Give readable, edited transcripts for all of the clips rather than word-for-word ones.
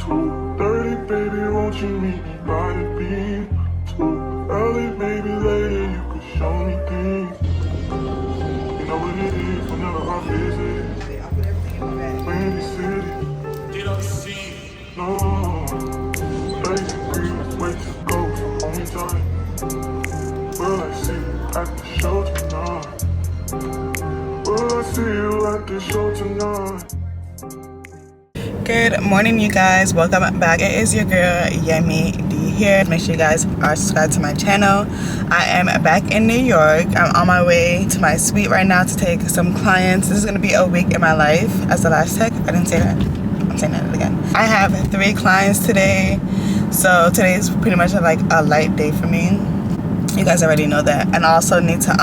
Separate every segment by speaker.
Speaker 1: 2:30, baby, won't you meet me by the beam? Too early, maybe later you could show me things. You know what it is whenever I visit Windy City. No, 30 degrees, way to go for homie time. Will I see you at the show tonight? Will I see you at the show tonight?
Speaker 2: Good morning, you guys. Welcome back. It is your girl Yemi D here. Make sure you guys are subscribed to my channel. I am back in New York. I'm on my way to my suite right now to take some clients. This is going to be a week in my life as a lash tech. I didn't say that. I'm saying that again. I have 3 clients today, so today is pretty much like a light day for me. You guys already know that. And I also need to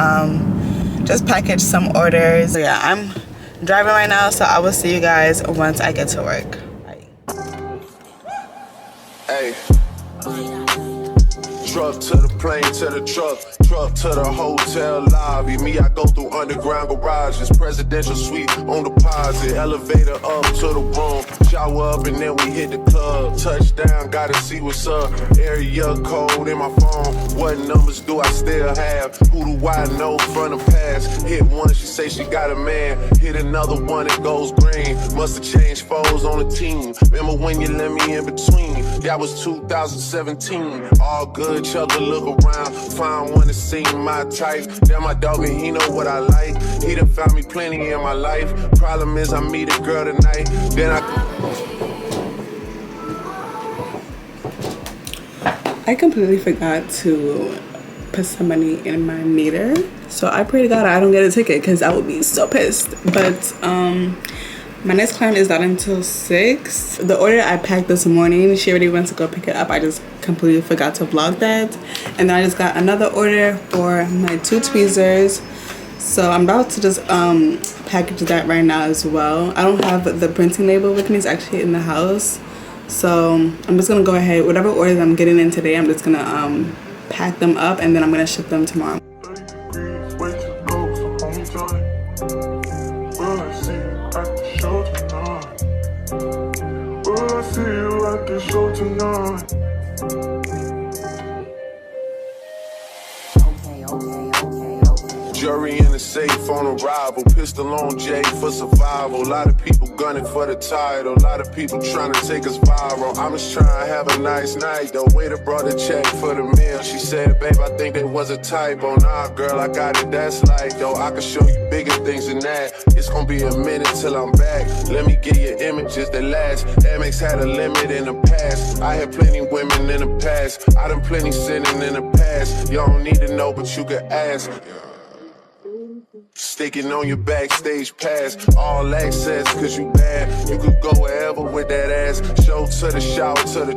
Speaker 2: just package some orders. So yeah, I'm driving right now, so I will see you guys once I get to work. Bye.
Speaker 3: Hey. Truck to the plane, to the truck to the hotel lobby. Me, I go through underground garages, presidential suite on deposit, elevator up to the room, shower up and then we hit the club. Touchdown, gotta see what's up. Area code in my phone. What numbers do I still have? Who do I know from the past? Hit one, she say she got a man. Hit another one, it goes green. Must've changed foes on the team. Remember when you let me in between? That was 2017. All good, chug a look around. Find one to see my type. Damn, my dog and he know what I like. He done found me plenty in my life. Problem is I meet a girl tonight. Then
Speaker 2: I completely forgot to put some money in my meter, so I pray to God I don't get a ticket because I would be so pissed. But my next client is not until 6. The order I packed this morning, she already went to go pick it up. I just completely forgot to vlog that. And then I just got another order for my 2 tweezers, so I'm about to just package that right now as well. I don't have the printing label with me. It's actually in the house, so I'm just gonna go ahead, whatever orders I'm getting in today, I'm just gonna pack them up and then I'm gonna ship them tomorrow.
Speaker 1: 30 degrees, way to go for homie time. Will I see you at the show tonight? Will I see you at the show tonight?
Speaker 3: jury in the safe on arrival. Pistol on Jay for survival. A lot of people gunning for the title. A lot of people trying to take us viral. I'm just trying to have a nice night though. Waiter brought a check for the meal. She said, babe, I think that was a typo. Nah, girl, I got it, that's like though. I can show you bigger things than that. It's gonna be a minute till I'm back. Let me get you images that last. Amex had a limit in the past. I had plenty women in the past. I done plenty sinning in the past. You don't need to know, but you can ask. Sticking on your backstage pass, all access, cause you bad. You could go wherever with that ass. Show to the shower, to the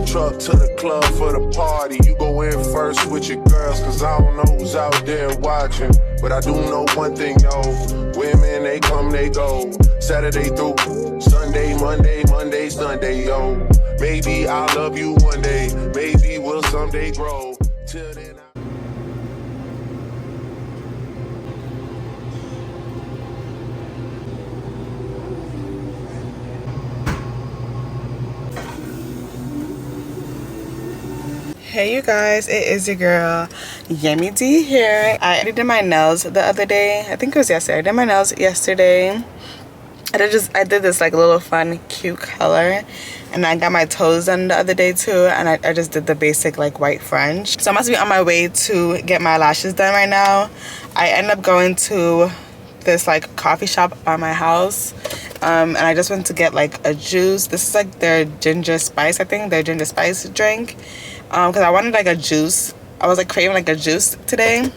Speaker 3: truck to the club for the party. You go in first with your girls, cause I don't know who's out there watching. But I do know one thing, yo. Women, they come, they go. Saturday through Sunday, Monday, Sunday, yo. Maybe I'll love you one day. Maybe we'll someday grow. Till then,
Speaker 2: Hey you guys, it is your girl Yemi D here. I did my nails the other day. I think it was yesterday. I did my nails yesterday. I did this like little fun cute color, and I got my toes done the other day too, and I just did the basic like white French. So I must be on my way to get my lashes done right now. I end up going to this like coffee shop by my house, and I just went to get like a juice. This is like their ginger spice, I think, their ginger spice drink. Because I wanted like a juice. I was like craving like a juice today.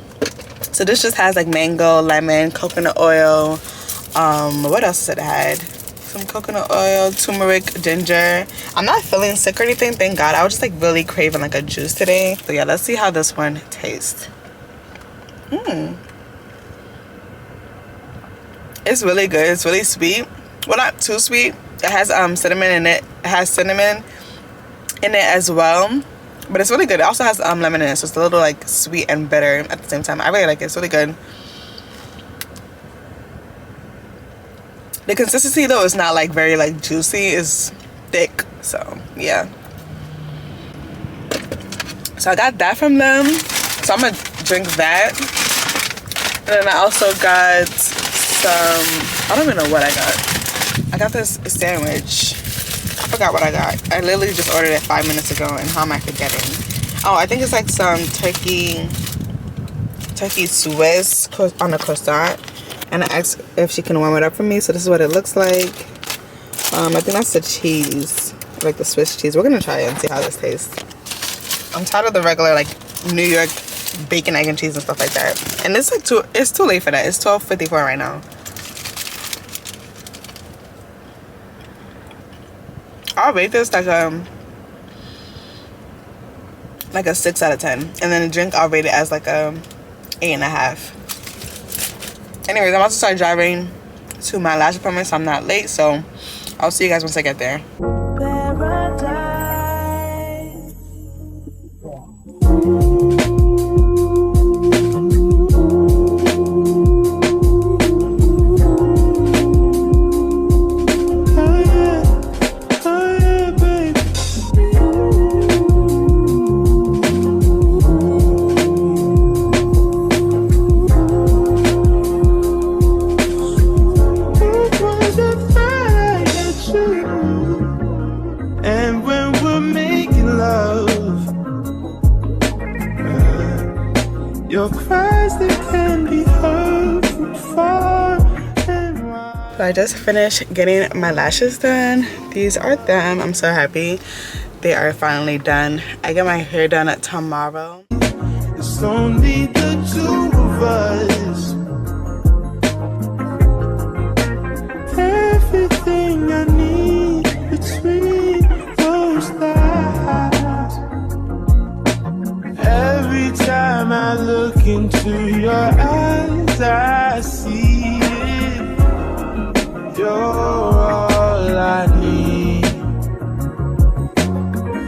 Speaker 2: So this just has like mango, lemon, coconut oil. What else did it had? Some coconut oil, turmeric, ginger. I'm not feeling sick or anything, thank God. I was just like really craving like a juice today. So yeah, let's see how this one tastes. It's really good. It's really sweet. Well, not too sweet. It has cinnamon in it. It has cinnamon in it as well. But it's really good. It also has lemon in it, so it's a little like sweet and bitter at the same time. I really like it. It's really good. The consistency though is not like very like juicy. It's thick. So yeah, so I got that from them, so I'm gonna drink that. And then I also got some, I don't even know what I got this sandwich. I forgot what I got. I literally just ordered it 5 minutes ago, and how am I forgetting? Oh, I think it's like some turkey Swiss on a croissant, and I asked if she can warm it up for me. So this is what it looks like. I think that's the cheese, like the Swiss cheese. We're gonna try it and see how this tastes. I'm tired of the regular like New York bacon, egg, and cheese and stuff like that. And it's like it's too late for that. It's 12:54 right now. I'll rate this like a 6 out of 10, and then the drink I'll rate it as like a 8.5. Anyways, I'm about to start driving to my lash appointment, so I'm not late. So I'll see you guys once I get there. So I just finished getting my lashes done. These are them. I'm so happy they are finally done. I get my hair done tomorrow.
Speaker 4: It's only the two of us. Everything I need between those lines. Every time I look into your eyes, I see it. You're all I need.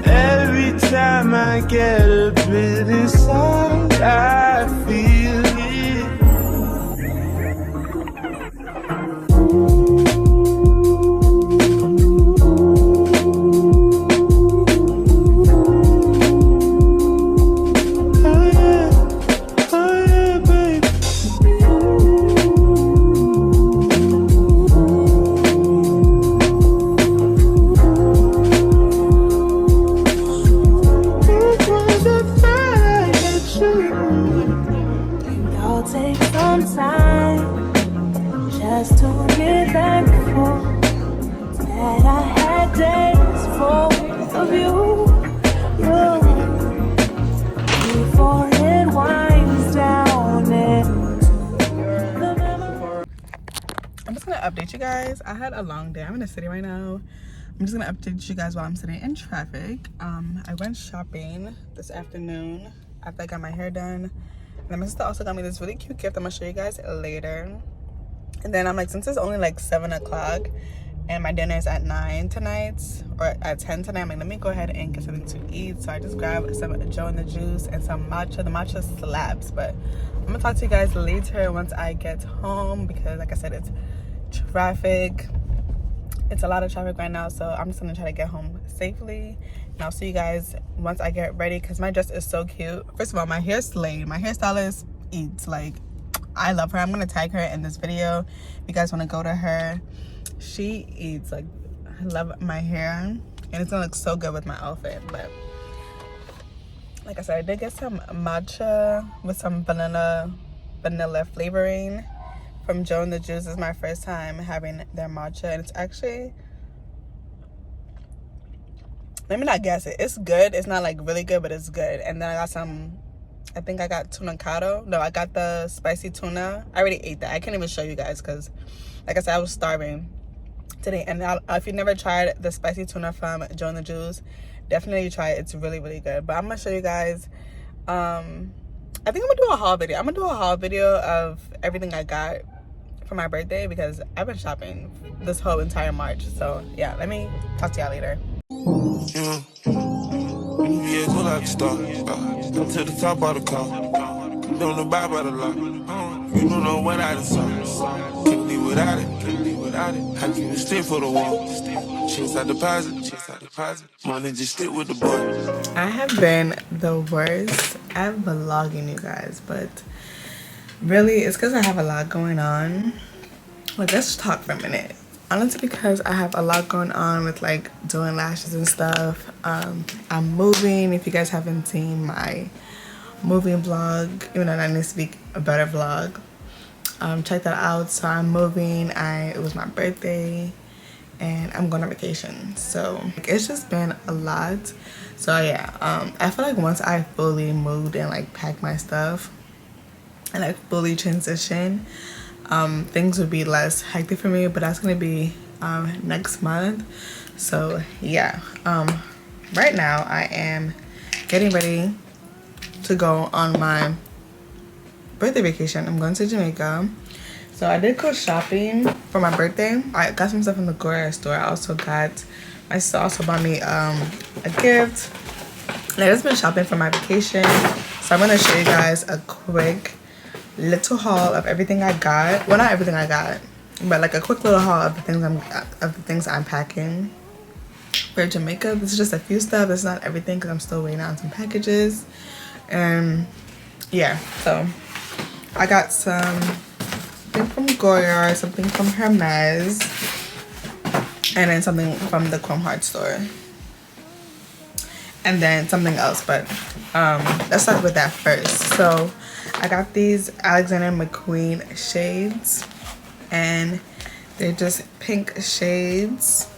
Speaker 4: Every time I get a bit inside, I feel it.
Speaker 2: Update you guys. I had a long day. I'm in the city right now. I'm just gonna update you guys while I'm sitting in traffic. I went shopping this afternoon after I got my hair done, and my sister also got me this really cute gift I'm gonna show you guys later. And then I'm like, since it's only like 7 o'clock and my dinner is at 9 tonight, or at 10 tonight, I'm like, let me go ahead and get something to eat. So I just grabbed some Joe and the Juice and some matcha. The matcha slaps. But I'm gonna talk to you guys later once I get home, because like I said, it's traffic. It's a lot of traffic right now, so I'm just gonna try to get home safely, and I'll see you guys once I get ready, because my dress is so cute. First of all, my hair slayed. My hairstylist eats, like, I love her. I'm gonna tag her in this video if you guys want to go to her. She eats, like, I love my hair, and it's gonna look so good with my outfit. But like I said, I did get some matcha with some vanilla flavoring from Joe and the Juice. This is my first time having their matcha, and it's actually, let me not guess it, it's good. It's not like really good, but it's good. And then I got some, I think I got tuna cado. No, I got the spicy tuna. I already ate that. I can't even show you guys because, like I said, I was starving today. And if you've never tried the spicy tuna from Joe and the Juice, definitely try it. It's really, really good. But I'm gonna show you guys, I think I'm gonna do a haul video. I'm gonna do a haul video of everything I got for my birthday, because I've been shopping this whole entire March. So yeah, let me talk to y'all later.
Speaker 4: Yeah, go like a star. Come to the top of the car. Don't know by the lot. You don't know what I done saw. Can't live without it. Can't live without it. I keep it still for the wall. Chase out deposit. Money just stick with the boy.
Speaker 2: I have been the worst at vlogging, you guys, but really it's because I have a lot going on. Like, let's talk for a minute. Honestly, because I have a lot going on with like doing lashes and stuff. I'm moving. If you guys haven't seen my moving vlog, even though that needs to be a better vlog, check that out. So I'm moving. It was my birthday and I'm going on vacation, so it's just been a lot. So yeah, I feel like once I fully moved and like packed my stuff and like fully transition, things would be less hectic for me, but that's gonna be next month. So yeah, right now I am getting ready to go on my birthday vacation. I'm going to Jamaica. So I did go shopping for my birthday. I got some stuff from the grocery store. I also got, my sister also bought me a gift. And I just been shopping for my vacation. So I'm gonna show you guys a quick little haul of everything I got. Well, not everything I got, but like a quick little haul of the things I'm packing for Jamaica. This is just a few stuff. It's not everything because I'm still waiting on some packages. And yeah, so I got something from Goya, something from Hermes, and then something from the Chrome Heart store, and then something else. But let's start with that first. So I got these Alexander McQueen shades, and they're just pink shades.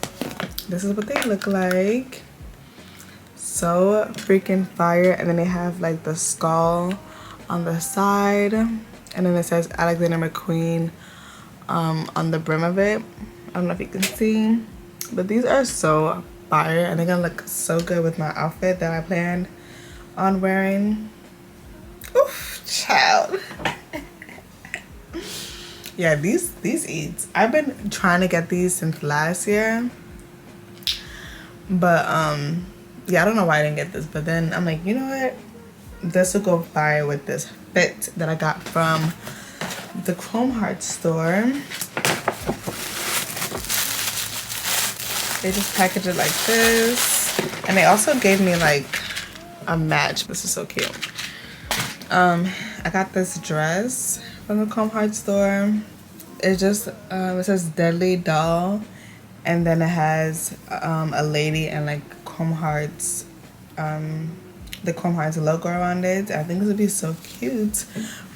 Speaker 2: This is what they look like. So freaking fire. And then they have like the skull on the side, and then it says Alexander McQueen on the brim of it. I don't know if you can see, but these are so fire, and they're gonna look so good with my outfit that I planned on wearing. Oof, child. Yeah, these eats, I've been trying to get these since last year, but yeah, I don't know why I didn't get this, but then I'm like, you know what, this will go fire with this fit that I got from the Chrome Heart store. They just package it like this, and they also gave me like a match. This is so cute. I got this dress from the Chrome Heart store. It just it says Deadly Doll, and then it has a lady and like Chrome Hearts, the Chrome Hearts logo around it. I think this would be so cute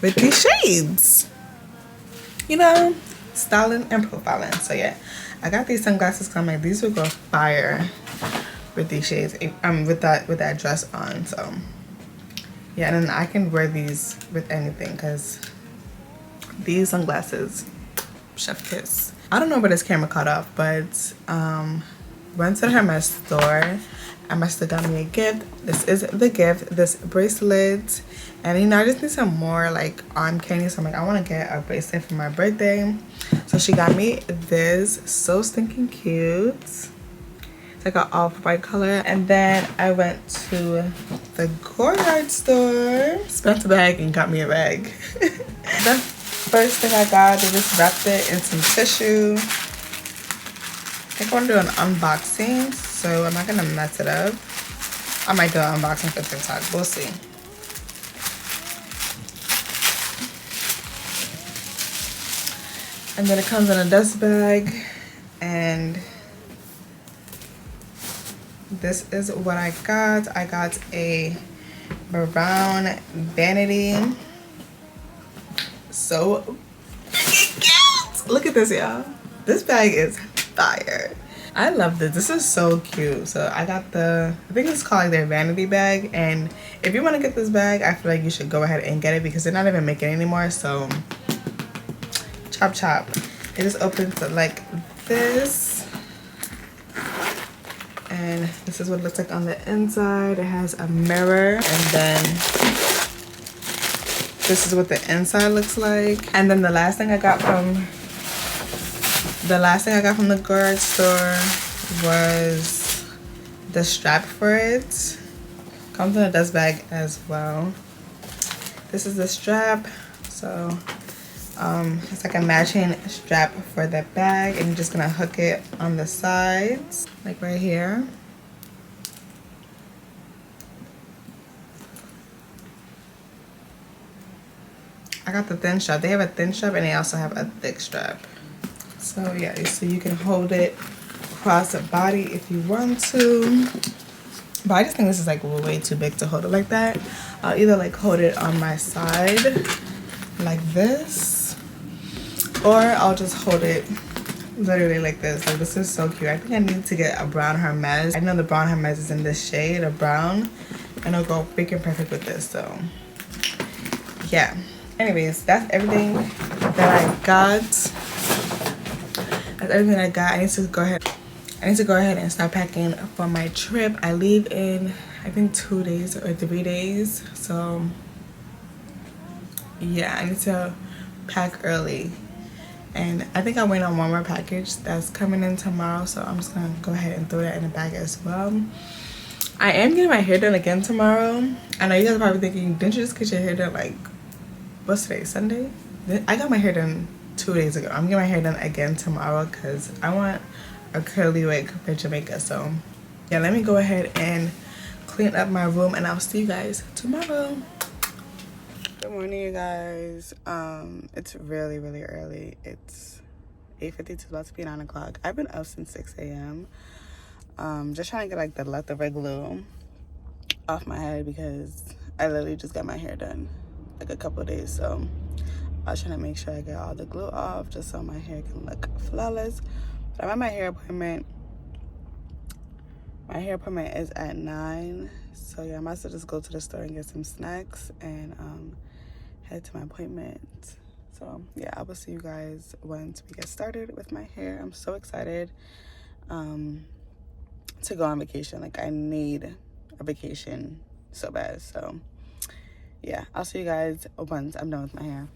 Speaker 2: with these shades, you know, styling and profiling. So yeah, I got these sunglasses because I'm like, these would go fire with these shades, with that dress on. So yeah, and then I can wear these with anything because these sunglasses, chef kiss. I don't know where this camera cut off, but went to the Hermes store. I must have got me a gift. This is the gift, this bracelet. And you know, I just need some more like arm candy. So I'm like, I want to get a bracelet for my birthday. So she got me this, so stinking cute. It's like an off-white color. And then I went to the Goyard store, spent a bag and got me a bag. The first thing I got, they just wrapped it in some tissue. I think I want to do an unboxing, so I'm not gonna mess it up. I might do an unboxing for TikTok, we'll see. And then it comes in a dust bag, and this is what I got. I got a brown vanity. So cute! Look at this, y'all. This bag is fire. I love this. This is so cute. So I got I think it's called like their vanity bag. And if you want to get this bag, I feel like you should go ahead and get it because they're not even making it anymore. So chop chop. It just opens like this. And this is what it looks like on the inside. It has a mirror, and then this is what the inside looks like. And then the last thing I got from the Goyard store was the strap for it. Comes in a dust bag as well. This is the strap. So It's like a matching strap for the bag, and you're just gonna hook it on the sides, like right here. I got the thin strap. They have a thin strap and they also have a thick strap. So yeah, so you can hold it across the body if you want to. But I just think this is like way too big to hold it like that. I'll either like hold it on my side like this, or I'll just hold it literally like this. Like, this is so cute. I think I need to get a brown Hermes. I know the brown Hermes is in this shade of brown, and it'll go freaking perfect with this. So yeah, anyways, that's everything that I got. That's everything I got. I need to go ahead and start packing for my trip. I leave in, I think, 2 days or 3 days. So yeah, I need to pack early. And I think I'm waiting on one more package that's coming in tomorrow. So I'm just gonna go ahead and throw that in the bag as well. I am getting my hair done again tomorrow. I know you guys are probably thinking, didn't you just get your hair done like, what's today, Sunday? I got my hair done 2 days ago. I'm getting my hair done again tomorrow because I want a curly wig for Jamaica. So yeah, let me go ahead and clean up my room, and I'll see you guys tomorrow. Good morning, you guys. It's really early. It's 8:52, about to be 9 o'clock. I've been up since 6 a.m. Just trying to get like the leftover glue off my head because I literally just got my hair done like a couple of days. So I was trying to make sure I get all the glue off just so my hair can look flawless. But I'm at my hair appointment. My hair appointment is at 9. So yeah, I might as well just go to the store and get some snacks and head to my appointment. So yeah, I will see you guys once we get started with my hair. I'm so excited to go on vacation. Like, I need a vacation so bad. So yeah, I'll see you guys once I'm done with my hair.